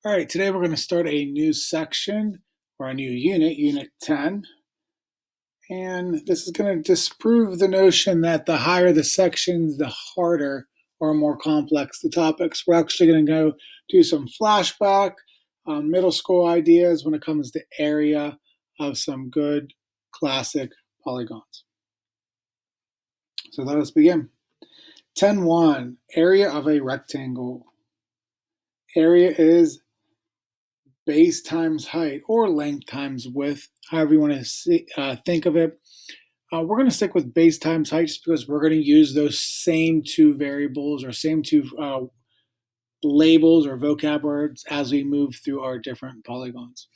All right, today we're going to start a new section or a new unit, Unit 10. And this is going to disprove the notion that the higher the sections, the harder or more complex the topics. We're actually going to go do some flashback, middle school ideas when it comes to area of some good classic polygons. So let us begin. 10.1, area of a rectangle. Area is base times height, or length times width, however you want to think of it. We're going to stick with base times height just because we're going to use those same two variables or same two labels or vocab words as we move through our different polygons.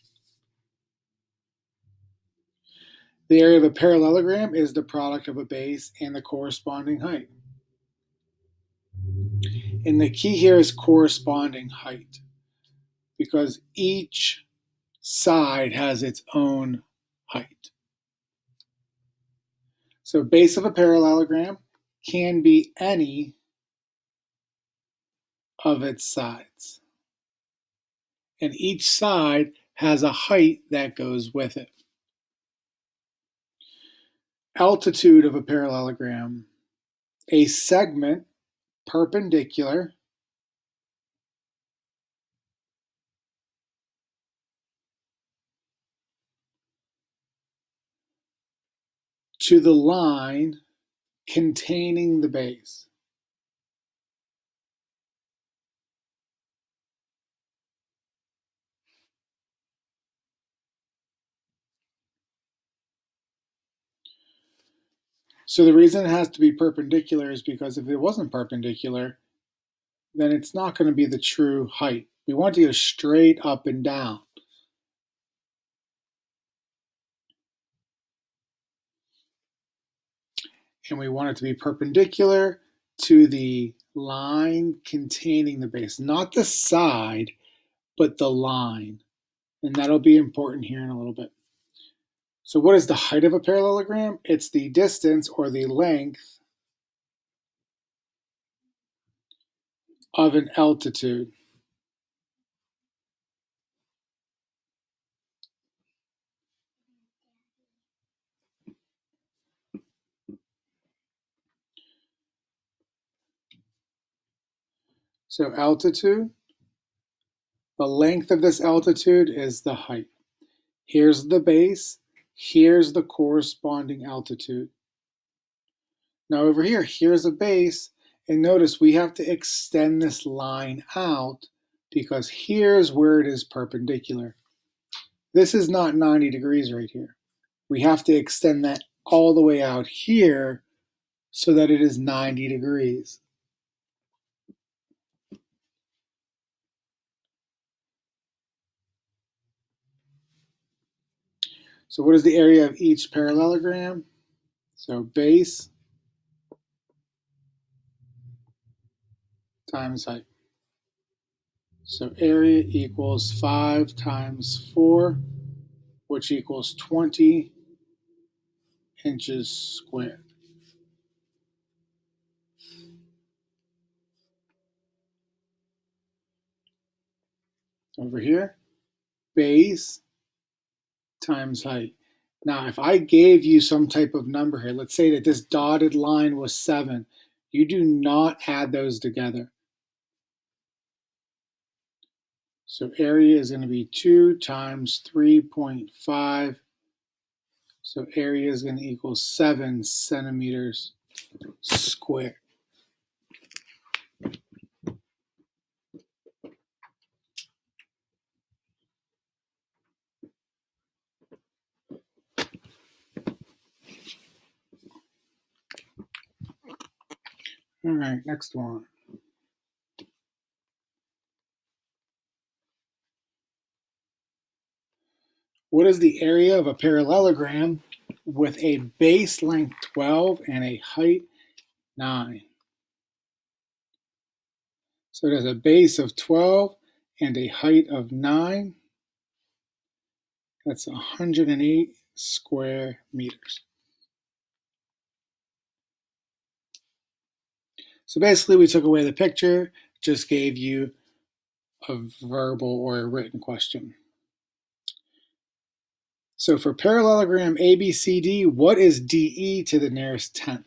The area of a parallelogram is the product of a base and the corresponding height. And the key here is corresponding height, because each side has its own height. So base of a parallelogram can be any of its sides. And each side has a height that goes with it. Altitude of a parallelogram, a segment perpendicular to the line containing the base. So the reason it has to be perpendicular is because if it wasn't perpendicular, then it's not going to be the true height. We want to go straight up and down. And we want it to be perpendicular to the line containing the base, not the side, but the line. And that'll be important here in a little bit. So what is the height of a parallelogram? It's the distance or the length of an altitude. So altitude, the length of this altitude is the height. Here's the base, here's the corresponding altitude. Now over here, here's a base, and notice we have to extend this line out because here's where it is perpendicular. This is not 90 degrees right here. We have to extend that all the way out here so that it is 90 degrees. So what is the area of each parallelogram? So base times height. So area equals 5 times 4, which equals 20 inches squared. Over here, base times height. Now, if I gave you some type of number here, let's say that this dotted line was 7, you do not add those together. So area is going to be 2 times 3.5. So area is going to equal 7 centimeters squared. All right, next one. What is the area of a parallelogram with a base length 12 and a height 9? So it has a base of 12 and a height of 9. That's 108 square meters. So basically we took away the picture, just gave you a verbal or a written question. So for parallelogram ABCD, what is DE to the nearest tenth?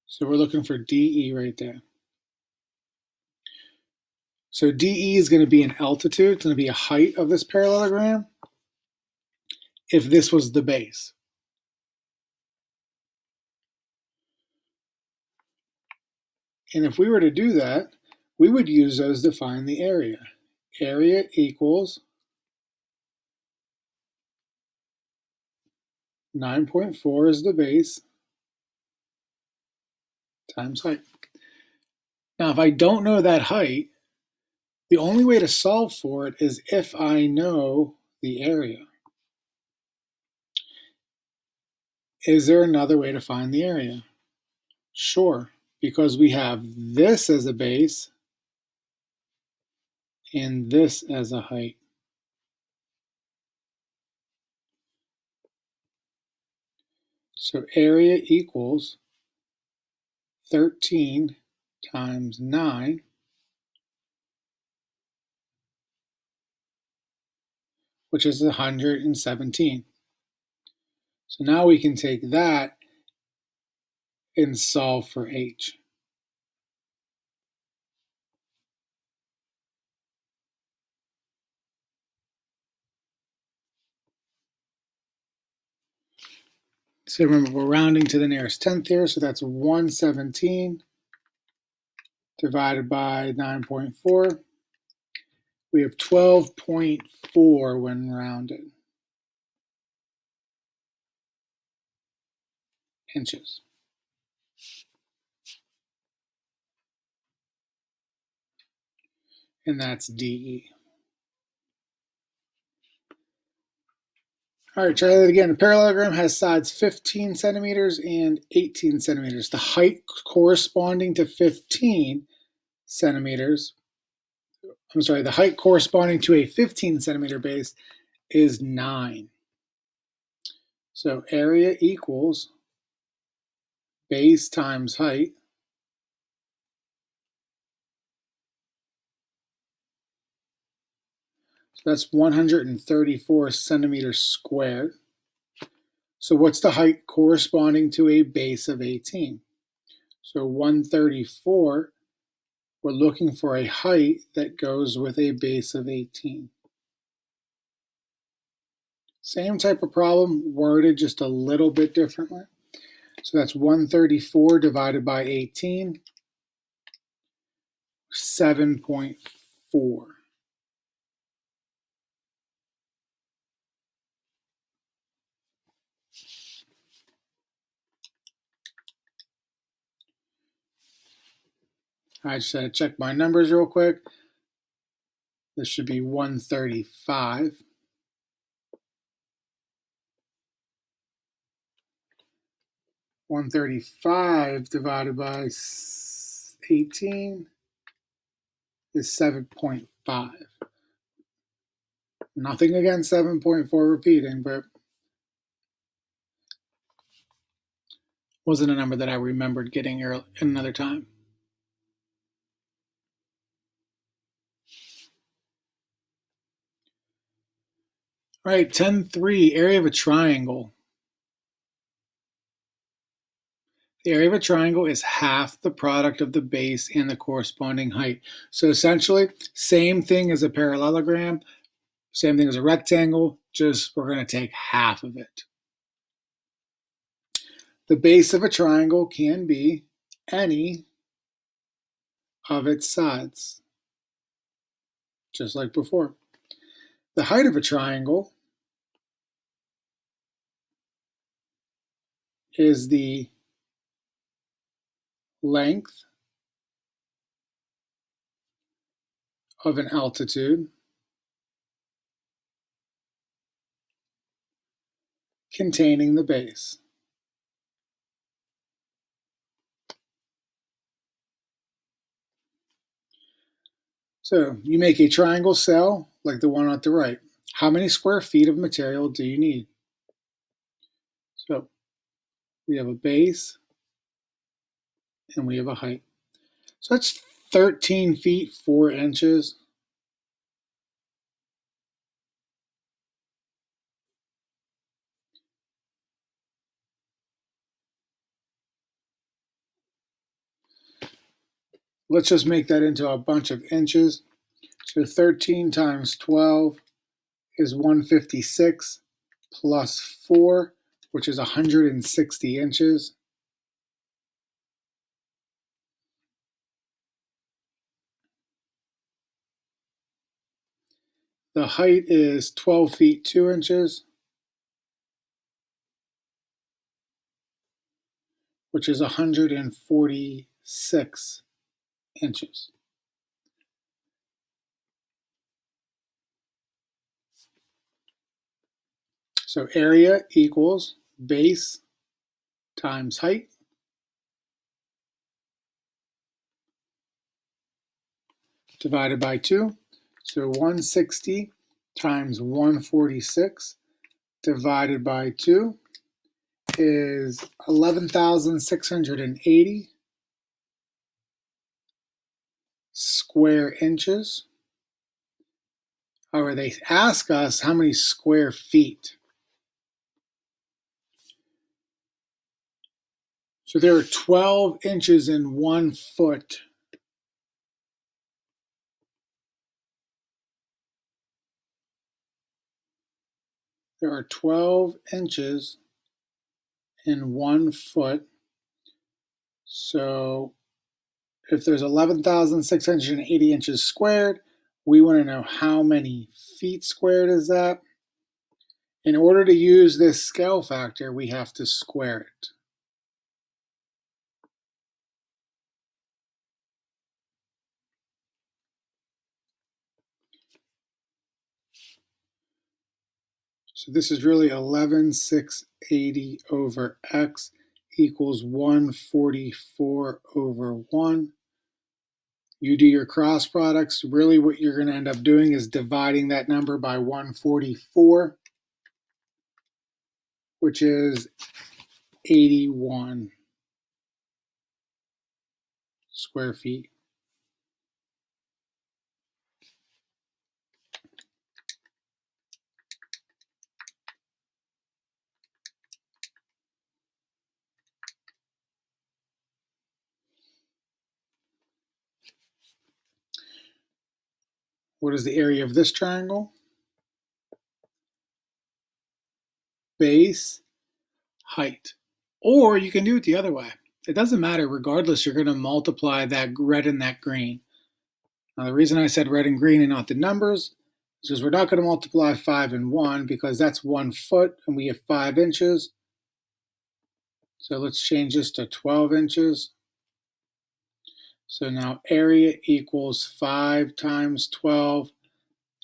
So we're looking for DE right there. So DE is going to be an altitude. It's going to be a height of this parallelogram if this was the base. And if we were to do that, we would use those to find the area. Area equals 9.4 is the base times height. Now, if I don't know that height, the only way to solve for it is if I know the area. Is there another way to find the area? Sure, because we have this as a base and this as a height. So area equals 13 times 9, which is 117. So now we can take that and solve for h. So remember, we're rounding to the nearest tenth here, so that's 117 divided by 9.4. We have 12.4 when rounded. Inches. And that's DE. All right, try that again. The parallelogram has sides 15 centimeters and 18 centimeters. The height corresponding to 15 centimeters, the height corresponding to a 15 centimeter base is 9. So area equals base times height. So that's 134 centimeters squared. So what's the height corresponding to a base of 18? So 134, we're looking for a height that goes with a base of 18. Same type of problem, worded just a little bit differently. So that's 134 divided by 18, 7.4. I just had to check my numbers real quick. This should be 135. 135 divided by 18 is 7.5. Nothing against 7.4 repeating, but wasn't a number that I remembered getting another time. All right, 10.3, area of a triangle. The area of a triangle is half the product of the base and the corresponding height. So essentially, same thing as a parallelogram, same thing as a rectangle, just we're going to take half of it. The base of a triangle can be any of its sides, just like before. The height of a triangle is the length of an altitude containing the base. So you make a triangle cell like the one on the right. How many square feet of material do you need? So we have a base and we have a height. So that's 13 feet 4 inches. Let's just make that into a bunch of inches. So 13 times 12 is 156 plus 4, which is 160 inches. The height is 12 feet 2 inches, which is 146 inches. So area equals base times height divided by 2. So 160 times 146 divided by 2 is 11,680 square inches. However, they ask us how many square feet. So there are 12 inches in 1 foot. There are 12 inches in 1 foot. So if there's 11,680 inches squared, we want to know how many feet squared is that. In order to use this scale factor, we have to square it. So this is really 11,680 over x equals 144 over 1. You do your cross products. Really what you're going to end up doing is dividing that number by 144, which is 81 square feet. What is the area of this triangle? Base, height. Or you can do it the other way. It doesn't matter. Regardless, you're going to multiply that red and that green. Now, the reason I said red and green and not the numbers is because we're not going to multiply 5 and 1 because that's 1 foot and we have 5 inches. So let's change this to 12 inches. So now area equals 5 times 12.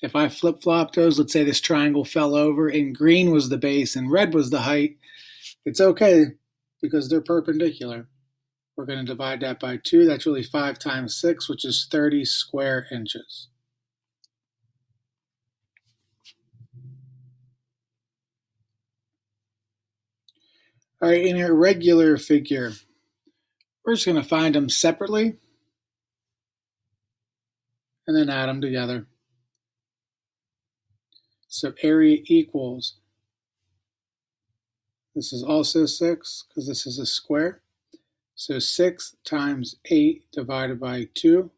If I flip-flop those, let's say this triangle fell over and green was the base and red was the height, it's okay because they're perpendicular. We're going to divide that by 2. That's really 5 times 6, which is 30 square inches. All right, in a regular figure, we're just going to find them separately and then add them together. So area equals, this is also 6 because this is a square. So 6 times 8 divided by 2,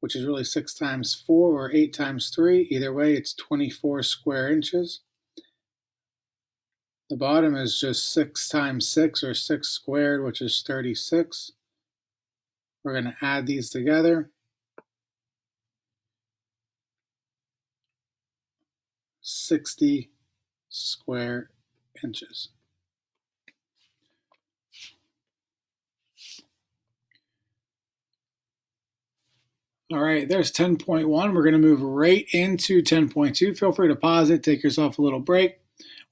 which is really 6 times 4 or 8 times 3. Either way, it's 24 square inches. The bottom is just 6 times 6 or 6 squared, which is 36. We're going to add these together. 60 square inches. All right, there's 10.1. We're going to move right into 10.2. Feel free to pause it, take yourself a little break,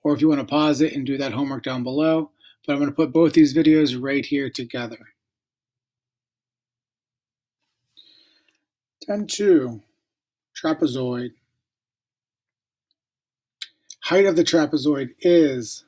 or if you want to pause it and do that homework down below. But I'm going to put both these videos right here together. 10.2, trapezoid. Height of the trapezoid is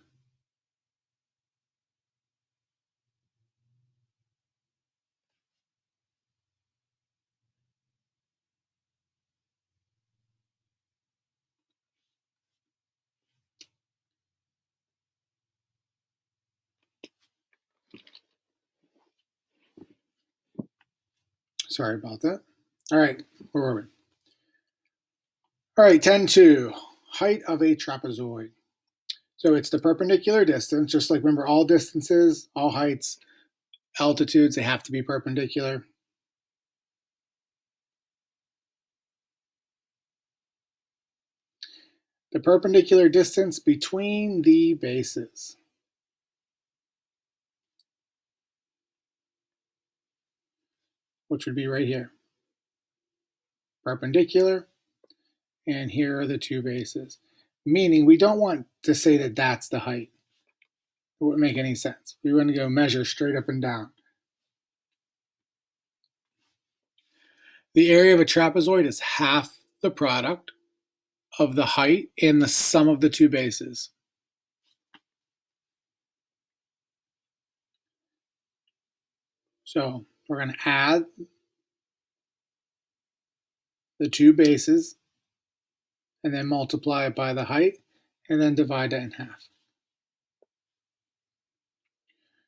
Sorry about that. All right, where were we? All right, 10.2, height of a trapezoid. So it's the perpendicular distance, just like remember all distances, all heights, altitudes, they have to be perpendicular. The perpendicular distance between the bases. Which would be right here. Perpendicular, and here are the two bases. Meaning we don't want to say that that's the height. It wouldn't make any sense. We want to go measure straight up and down. The area of a trapezoid is half the product of the height and the sum of the two bases. So we're going to add the two bases and then multiply it by the height and then divide that in half.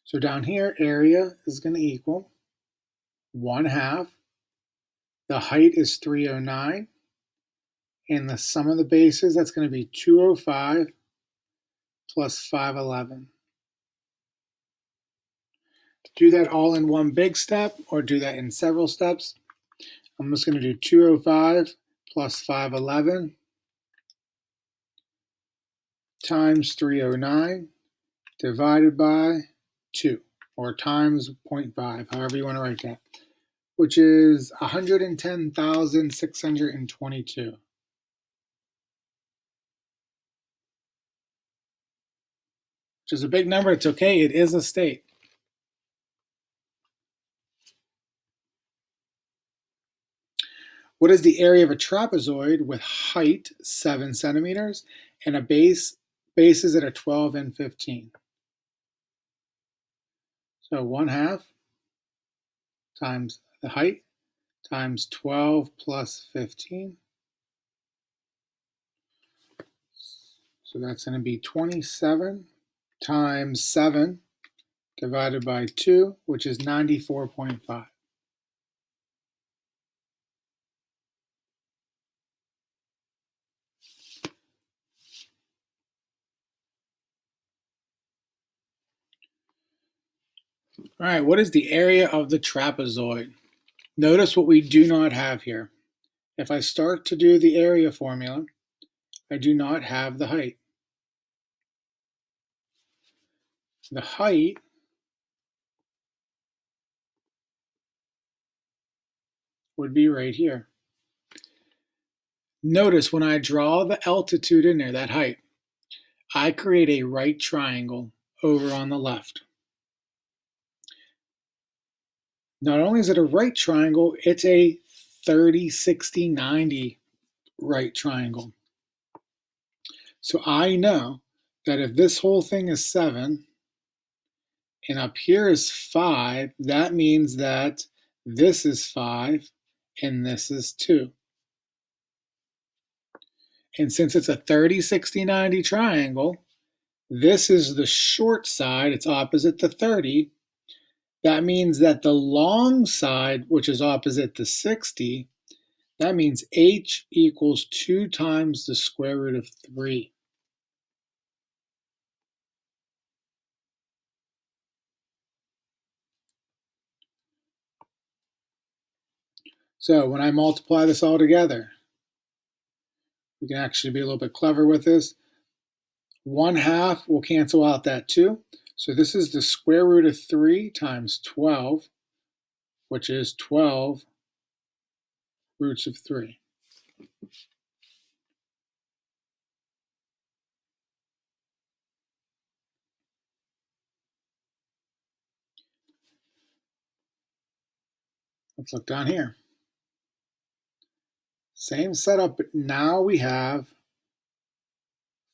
So down here, area is going to equal 1/2. The height is 309. And the sum of the bases, that's going to be 205 plus 511. Do that all in one big step or do that in several steps. I'm just going to do 205 plus 511 times 309 divided by 2, or times 0.5, however you want to write that, which is 110,622. Which is a big number. It's okay. It is a state. What is the area of a trapezoid with height 7 centimeters and a bases that are 12 and 15? So 1/2 times the height times 12 plus 15. So that's going to be 27 times 7 divided by 2, which is 94.5. All right, what is the area of the trapezoid? Notice what we do not have here. If I start to do the area formula, I do not have the height. The height would be right here. Notice when I draw the altitude in there, that height, I create a right triangle over on the left. Not only is it a right triangle, it's a 30, 60, 90 right triangle. So I know that if this whole thing is 7 and up here is 5, that means that this is 5 and this is 2. And since it's a 30, 60, 90 triangle, this is the short side, it's opposite the 30. That means that the long side, which is opposite the 60, that means h equals 2 times the square root of 3. So when I multiply this all together, we can actually be a little bit clever with this. 1/2 will cancel out that 2. So this is the square root of 3 times 12, which is 12 roots of 3. Let's look down here. Same setup, but now we have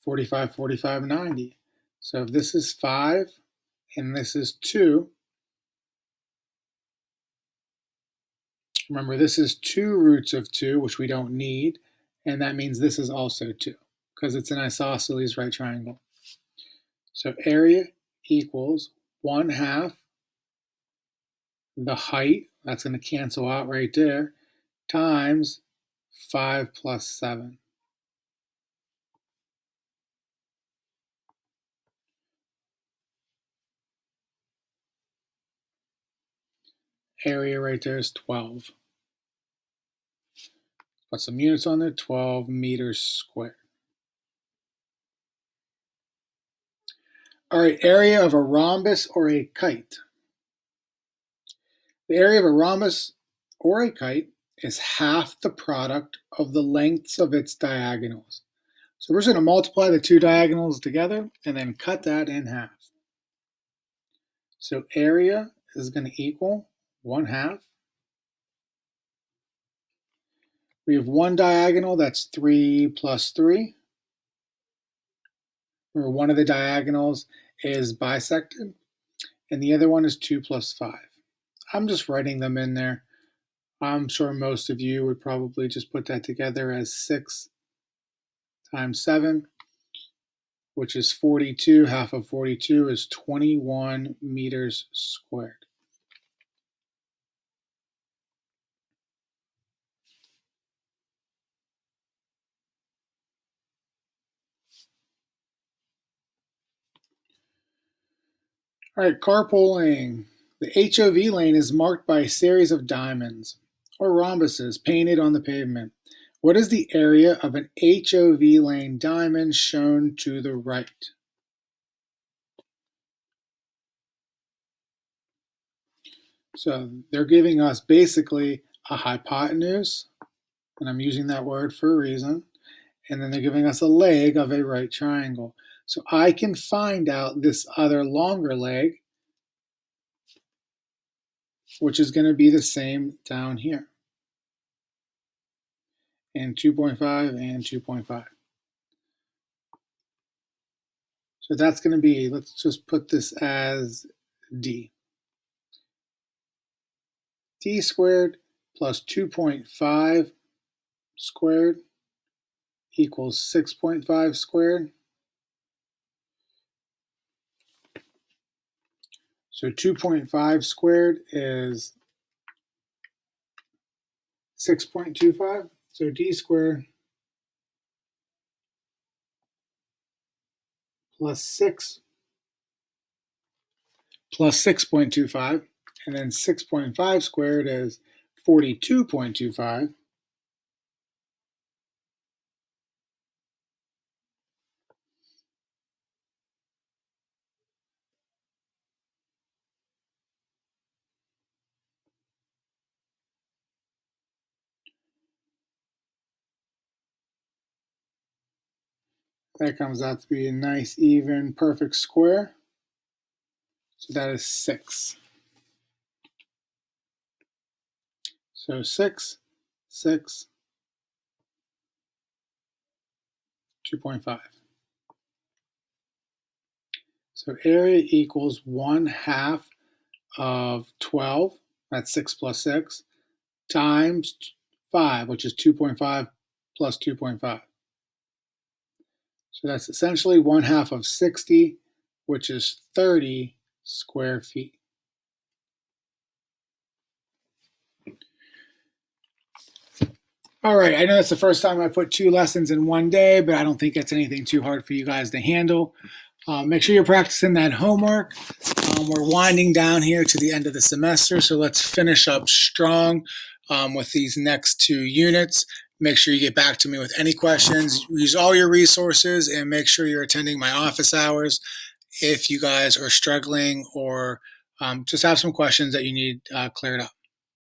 45, 45, 90. So if this is 5 and this is 2, remember this is 2 roots of 2, which we don't need, and that means this is also 2 because it's an isosceles right triangle. So area equals 1/2 the height, that's going to cancel out right there, times 5 plus 7. Area right there is 12. Put some units on there, 12 meters squared. All right, area of a rhombus or a kite. The area of a rhombus or a kite is half the product of the lengths of its diagonals. So we're just going to multiply the two diagonals together and then cut that in half. So area is going to equal 1/2. We have one diagonal, that's 3 plus 3. Where one of the diagonals is bisected, and the other one is 2 plus 5. I'm just writing them in there. I'm sure most of you would probably just put that together as 6 times 7, which is 42. Half of 42 is 21 meters squared. All right, carpooling. The HOV lane is marked by a series of diamonds or rhombuses painted on the pavement. What is the area of an HOV lane diamond shown to the right? So they're giving us basically a hypotenuse, and I'm using that word for a reason, and then they're giving us a leg of a right triangle. So I can find out this other longer leg, which is going to be the same down here, and 2.5 and 2.5. So that's going to be, let's just put this as D. D squared plus 2.5 squared equals 6.5 squared. So 2.5 squared is 6.25. So D squared plus 6 plus 6.25. And then 6.5 squared is 42.25. That comes out to be a nice, even, perfect square. So that is 6. So 6, 6, 2.5. So area equals 1/2 of 12, that's 6 plus 6, times 5, which is 2.5 plus 2.5. So that's essentially 1/2 of 60, which is 30 square feet. All right, I know it's the first time I put 2 lessons in one day, but I don't think it's anything too hard for you guys to handle. Make sure you're practicing that homework. We're winding down here to the end of the semester, so let's finish up strong with these next 2 units. Make sure you get back to me with any questions. Use all your resources and make sure you're attending my office hours if you guys are struggling or just have some questions that you need cleared up.